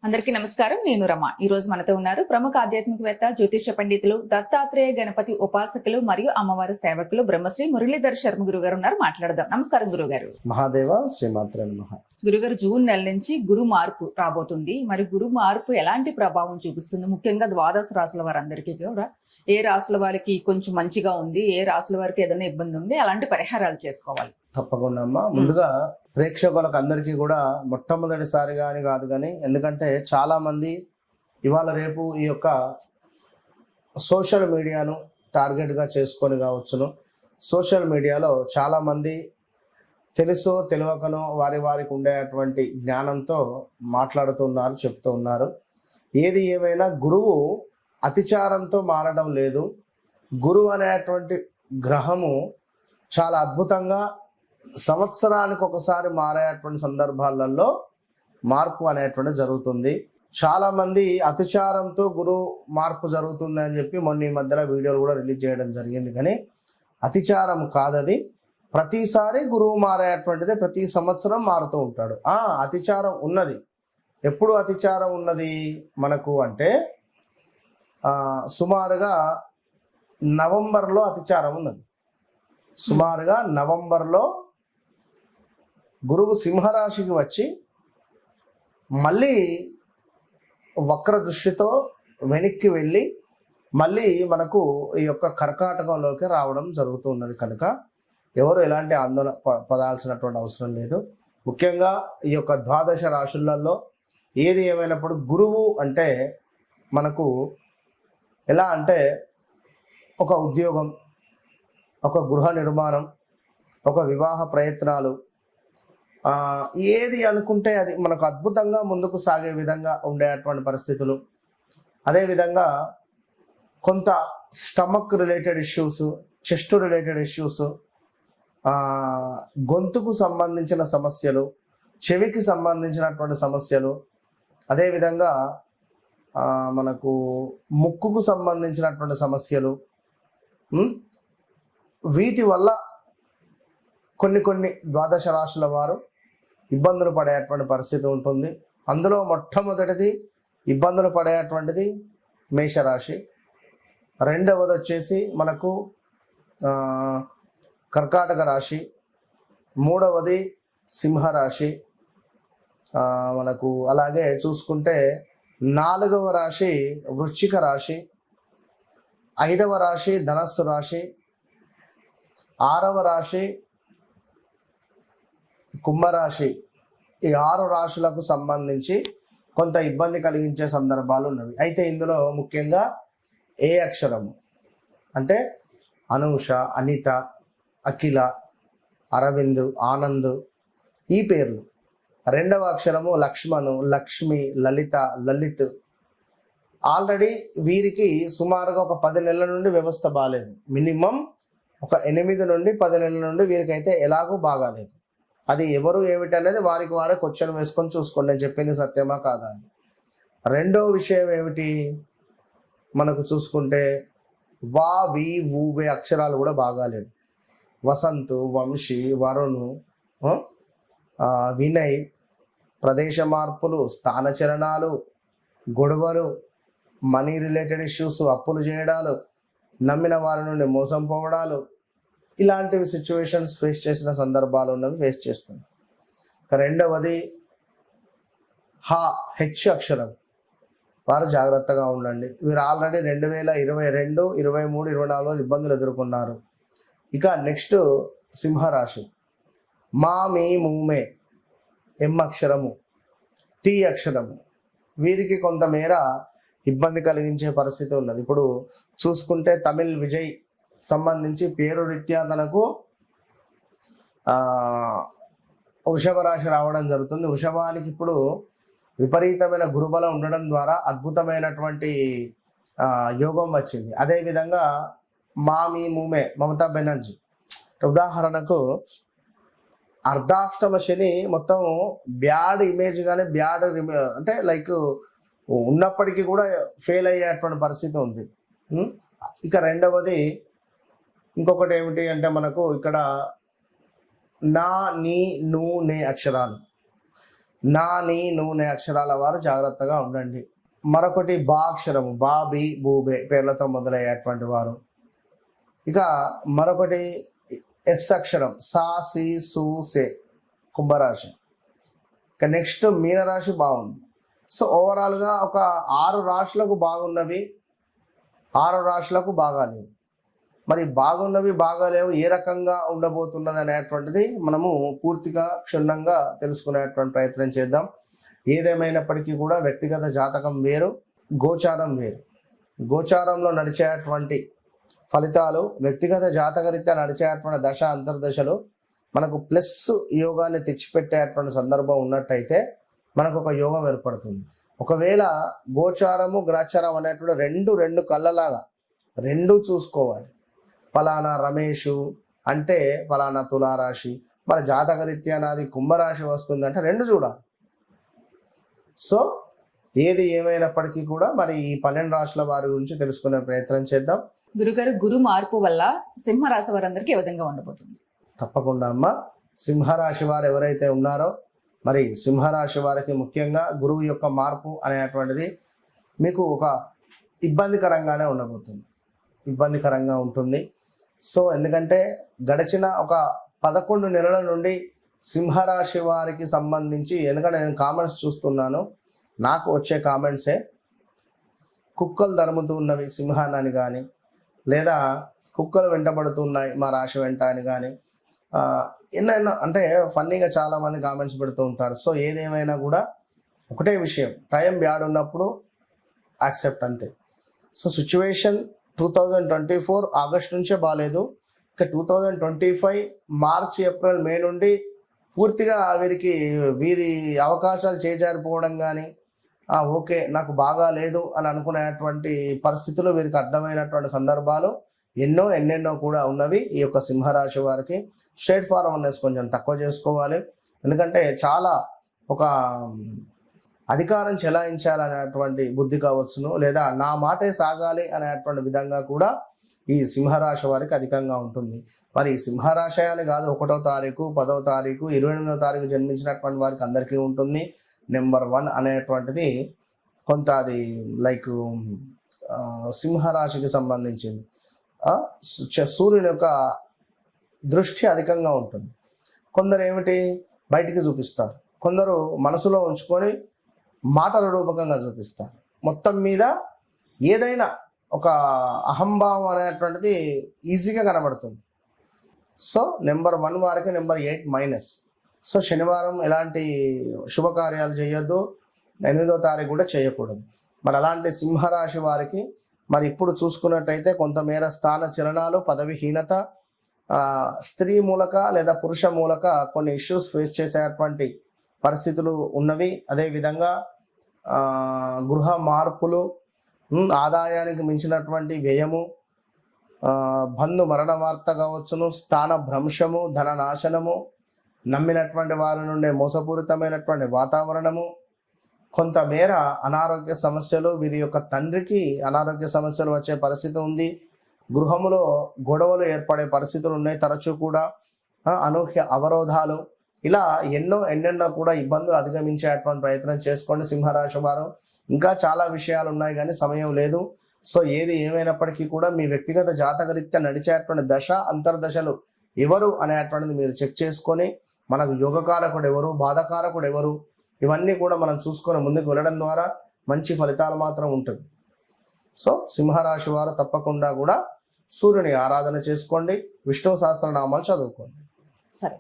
అందరికీ నమస్కారం. నేను రమ. ఈ రోజు మనతో ఉన్నారు ప్రముఖ ఆధ్యాత్మికవేత్త, జ్యోతిష పండితులు, దత్తాత్రేయ గణపతి ఉపాసకులు మరియు అమ్మవారి సేవకులు బ్రహ్మశ్రీ మురళీధర్ శర్మ గురుగారు ఉన్నారు. మాట్లాడదాం. నమస్కారం గురుగారు. మహాదేవ శ్రీమాత్రే నమః. గురుగారు, జూన్ నెల నుంచి గురు మార్పు రాబోతుంది. మరి గురు మార్పు ఎలాంటి ప్రభావం చూపిస్తుంది? ముఖ్యంగా ద్వాదశ రాశుల వారందరికీ కూడా ఏ రాశుల వారికి కొంచెం మంచిగా ఉంది, ఏ రాశుల వారికి ఏదైనా ఇబ్బంది ఉంది, అలాంటి పరిహారాలు చేసుకోవాలి? తప్పకుండా అమ్మా. ముందుగా ప్రేక్షకులకు అందరికీ కూడా మొట్టమొదటిసారిగా అని కాదు కానీ, ఎందుకంటే చాలా మంది ఇవాళ రేపు ఈ యొక్క సోషల్ మీడియాను టార్గెట్గా చేసుకొని కావచ్చును. సోషల్ మీడియాలో చాలా మంది తెలుసో తెలియకనో వారికి ఉండేటువంటి జ్ఞానంతో మాట్లాడుతున్నారు, చెప్తూ ఉన్నారు. ఏది ఏమైనా గురువు అతిచారంతో మారడం లేదు. గురువు అనేటువంటి గ్రహము చాలా అద్భుతంగా సంవత్సరానికి ఒకసారి మారేటువంటి సందర్భాలలో మార్పు అనేటువంటి జరుగుతుంది. చాలా మంది అతిచారంతో గురువు మార్పు జరుగుతుంది అని చెప్పి మొన్న ఈ మధ్యలో వీడియోలు కూడా రిలీజ్ చేయడం జరిగింది. కానీ అతిచారం కాదది. ప్రతిసారి గురువు మారేటువంటిది, ప్రతి సంవత్సరం మారుతూ ఉంటాడు. అతిచారం ఉన్నది. ఎప్పుడు అతిచారం ఉన్నది మనకు అంటే సుమారుగా నవంబర్లో అతిచారం ఉన్నది. సుమారుగా నవంబర్లో గురువు సింహరాశికి వచ్చి మళ్ళీ వక్ర దృష్టితో వెనక్కి వెళ్ళి మళ్ళీ మనకు ఈ యొక్క కర్కాటకంలోకి రావడం జరుగుతున్నది. కనుక ఎవరు ఎలాంటి ఆందోళన పడాల్సినటువంటి అవసరం లేదు. ముఖ్యంగా ఈ యొక్క ద్వాదశ రాశులలో ఏది ఏమైనప్పుడు గురువు అంటే మనకు ఎలా అంటే ఒక ఉద్యోగం, ఒక గృహ నిర్మాణం, ఒక వివాహ ప్రయత్నాలు, ఏది అనుకుంటే అది మనకు అద్భుతంగా ముందుకు సాగే విధంగా ఉండేటువంటి పరిస్థితులు. అదేవిధంగా కొంత stomach related issues, chest related issues, గొంతుకు సంబంధించిన సమస్యలు, చెవికి సంబంధించినటువంటి సమస్యలు, అదేవిధంగా మనకు ముక్కుకు సంబంధించినటువంటి సమస్యలు, వీటి వల్ల కొన్ని ద్వాదశ రాశుల వారు ఇబ్బందులు పడేటువంటి పరిస్థితి ఉంటుంది. అందులో మొట్టమొదటిది ఇబ్బందులు పడేటువంటిది మేషరాశి. రెండవది వచ్చేసి మనకు కర్కాటక రాశి. మూడవది సింహరాశి. మనకు అలాగే చూసుకుంటే నాలుగవ రాశి వృశ్చిక రాశి. ఐదవ రాశి ధనస్సు రాశి. ఆరవ రాశి కుంభరాశి. ఈ 6 రాశులకు సంబంధించి కొంత ఇబ్బంది కలిగించే సందర్భాలు ఉన్నవి. అయితే ఇందులో ముఖ్యంగా ఏ అక్షరము అంటే అనూష, అనిత, అఖిల, అరవింద్, ఆనంద్, ఈ పేర్లు. రెండవ అక్షరము లక్ష్మణు, లక్ష్మి, లలిత, లలిత్. ఆల్రెడీ వీరికి సుమారుగా ఒక 10 నెలల నుండి వ్యవస్థ బాగాలేదు. మినిమం ఒక 8 నుండి 10 నెలల నుండి వీరికైతే ఎలాగూ బాగాలేదు. అది ఎవరు ఏమిటి అనేది వారికి వారే క్వశ్చన్ వేసుకొని చూసుకోండి, నేను చెప్పింది సత్యమా కాదా అని. రెండో విషయం ఏమిటి మనకు చూసుకుంటే వా, వి, ఊ, వే అక్షరాలు కూడా బాగాలేదు. వసంతు, వంశీ, వరుణు, వినయ్, ప్రదేశ మార్పులు, స్థానచలనాలు, గొడవలు, మనీ రిలేటెడ్ ఇష్యూస్, అప్పులు చేయడాలు, నమ్మిన వారి నుండి మోసం పోవడాలు, ఇలాంటివి సిచ్యువేషన్స్ ఫేస్ చేసిన సందర్భాలు ఉన్నవి ఫేస్ చేస్తుంది. రెండవది హెచ్ అక్షరం వారు జాగ్రత్తగా ఉండండి. వీరు ఆల్రెడీ 2022, 23, 24 ఇబ్బందులు ఎదుర్కొన్నారు. ఇక నెక్స్ట్ సింహరాశి. మా, మీ, మూమే, ఎం అక్షరము, టీ అక్షరము. వీరికి కొంతమేర ఇబ్బంది కలిగించే పరిస్థితి ఉన్నది. ఇప్పుడు చూసుకుంటే తమిళ్ విజయ్ సంబంధించి పేరు రీత్యా తనకు వృషభ రాశి రావడం జరుగుతుంది. వృషభానికి ఇప్పుడు విపరీతమైన గురుబలం ఉండడం ద్వారా అద్భుతమైనటువంటి యోగం వచ్చింది. అదేవిధంగా మా, మీ, మూమే మమతా బెనర్జీ. ఉదాహరణకు అర్ధాష్టమ శని మొత్తం బ్యాడ్ ఇమేజ్ కానీ బ్యాడ్ అంటే లైక్ ఉన్నప్పటికీ కూడా ఫెయిల్ అయ్యేటువంటి పరిస్థితి ఉంది. ఇక రెండవది ఇంకొకటి ఏమిటి అంటే మనకు ఇక్కడ నా, నీ, ను, నే అక్షరాలు. నా, నీ, నూనె అక్షరాల వారు జాగ్రత్తగా ఉండండి. మరొకటి బా అక్షరము, బాబి, బూబే పేర్లతో మొదలయ్యేటువంటి వారు. ఇక మరొకటి ఎస్ అక్షరం, సా, సి, సు, సే కుంభరాశి. ఇక నెక్స్ట్ మీనరాశి బాగుంది. సో ఓవరాల్గా ఒక 6 రాశులకు బాగున్నవి, 6 రాశులకు బాగాలేవు. మరి బాగున్నవి బాగాలేవు ఏ రకంగా ఉండబోతున్నది అనేటువంటిది మనము పూర్తిగా క్షుణ్ణంగా తెలుసుకునేటువంటి ప్రయత్నం చేద్దాం. ఏదేమైనప్పటికీ కూడా వ్యక్తిగత జాతకం వేరు, గోచారం వేరు. గోచారంలో నడిచేటువంటి ఫలితాలు, వ్యక్తిగత జాతకరీత్యా నడిచేటువంటి దశ అంతర్దశలు మనకు ప్లస్ యోగాన్ని తెచ్చిపెట్టేటువంటి సందర్భం ఉన్నట్టయితే మనకు ఒక యోగం ఏర్పడుతుంది. ఒకవేళ గోచారము గ్రాచారం అనేటువంటి రెండు కళ్ళలాగా రెండు చూసుకోవాలి. ఫలానా రమేషు అంటే ఫలానా తులారాశి, మన జాతకరీత్యా నాది కుంభరాశి వస్తుందంటే రెండు చూడాలి. సో ఏది ఏమైనప్పటికీ కూడా మరి ఈ 12 రాశుల వారి గురించి తెలుసుకునే ప్రయత్నం చేద్దాం. గురుగారు, గురు మార్పు వల్ల సింహరాశి వారందరికీ ఏ విధంగా ఉండబోతుంది? తప్పకుండా అమ్మ. సింహరాశి వారు ఎవరైతే ఉన్నారో మరి సింహరాశి వారికి ముఖ్యంగా గురువు యొక్క మార్పు అనేటువంటిది మీకు ఒక ఇబ్బందికరంగానే ఉండబోతుంది, ఇబ్బందికరంగా ఉంటుంది. సో ఎందుకంటే గడిచిన ఒక 11 నెలల నుండి సింహరాశి వారికి సంబంధించి, ఎందుకంటే నేను కామెంట్స్ చూస్తున్నాను, నాకు వచ్చే కామెంట్సే కుక్కలు తరుముతూ ఉన్నవి సింహాన్ని కానీ, లేదా కుక్కలు వెంటబడుతున్నాయి మా రాశి వెంట అని కానీ ఎన్నెన్నో అంటే ఫన్నీగా చాలామంది కామెంట్స్ పెడుతూ ఉంటారు. సో ఏదేమైనా కూడా ఒకటే విషయం, టైం బ్యాడ్ ఉన్నప్పుడు యాక్సెప్ట్ అంతే. సో సిచ్యువేషన్ 2024 ఆగస్ట్ నుంచే బాగాలేదు. ఇక 2025 మార్చ్, ఏప్రిల్, మే నుండి పూర్తిగా వీరి అవకాశాలు చేజారిపోవడం కానీ, ఓకే నాకు బాగా లేదు అని అనుకునేటువంటి పరిస్థితులు వీరికి అర్థమైనటువంటి సందర్భాలు ఎన్నెన్నో కూడా ఉన్నవి. ఈ యొక్క సింహరాశి వారికి స్ట్రైట్ ఫార్వర్డ్నెస్ కొంచెం తక్కువ చేసుకోవాలి. ఎందుకంటే చాలా ఒక అధికారం చెలాయించాలనేటువంటి బుద్ధి కావచ్చును, లేదా నా మాటే సాగాలి అనేటువంటి విధంగా కూడా ఈ సింహరాశి వారికి అధికంగా ఉంటుంది. మరి సింహరాశి అని కాదు, 1వ తారీఖు, 10వ తారీఖు, 28వ తారీఖు జన్మించినటువంటి వారికి అందరికీ ఉంటుంది. నెంబర్ 1 అనేటువంటిది కొంత అది లైక్ సింహరాశికి సంబంధించింది. సూర్యుని యొక్క దృష్టి అధికంగా ఉంటుంది. కొందరు ఏమిటి బయటికి చూపిస్తారు, కొందరు మనసులో ఉంచుకొని మాటల రూపకంగా చూపిస్తారు. మొత్తం మీద ఏదైనా ఒక అహంభావం అనేటువంటిది ఈజీగా కనబడుతుంది. సో నెంబర్ 1 వారికి నెంబర్ 8 మైనస్. సో శనివారం ఎలాంటి శుభకార్యాలు చేయొద్దు, 8వ తారీఖు కూడా చేయకూడదు. మరి అలాంటి సింహరాశి వారికి మరి ఇప్పుడు చూసుకున్నట్టయితే కొంతమేర స్థాన చలనాలు, పదవిహీనత, స్త్రీ మూలక లేదా పురుష మూలక కొన్ని ఇష్యూస్ ఫేస్ చేసేటువంటి పరిస్థితులు ఉన్నవి. అదేవిధంగా గృహ మార్పులు, ఆదాయానికి మించినటువంటి వ్యయము, బంధు మరణ వార్త కావచ్చును, స్థాన భ్రంశము, ధన నాశనము, నమ్మినటువంటి వారి నుండి మోసపూరితమైనటువంటి వాతావరణము, కొంతమేర అనారోగ్య సమస్యలు, వీరి యొక్క తండ్రికి అనారోగ్య సమస్యలు వచ్చే పరిస్థితి ఉంది. గృహములో గొడవలు ఏర్పడే పరిస్థితులు ఉన్నాయి తరచూ కూడా, అనూహ్య అవరోధాలు, ఇలా ఎన్నెన్నో కూడా ఇబ్బందులు అధిగమించేటువంటి ప్రయత్నం చేసుకోండి సింహరాశి వారు. ఇంకా చాలా విషయాలు ఉన్నాయి కానీ సమయం లేదు. సో ఏది ఏమైనప్పటికీ కూడా మీ వ్యక్తిగత జాతకరీత్యా నడిచేటువంటి దశ అంతర్దశలు ఎవరు అనేటువంటిది మీరు చెక్ చేసుకొని, మనకు యోగకారకుడు ఎవరు, బాధకారకుడు ఎవరు, ఇవన్నీ కూడా మనం చూసుకొని ముందుకు వెళ్ళడం ద్వారా మంచి ఫలితాలు మాత్రం ఉంటుంది. సో సింహరాశి వారు తప్పకుండా కూడా సూర్యుని ఆరాధన చేసుకోండి, విష్ణు సహస్రనామాలు చదువుకోండి. సరే.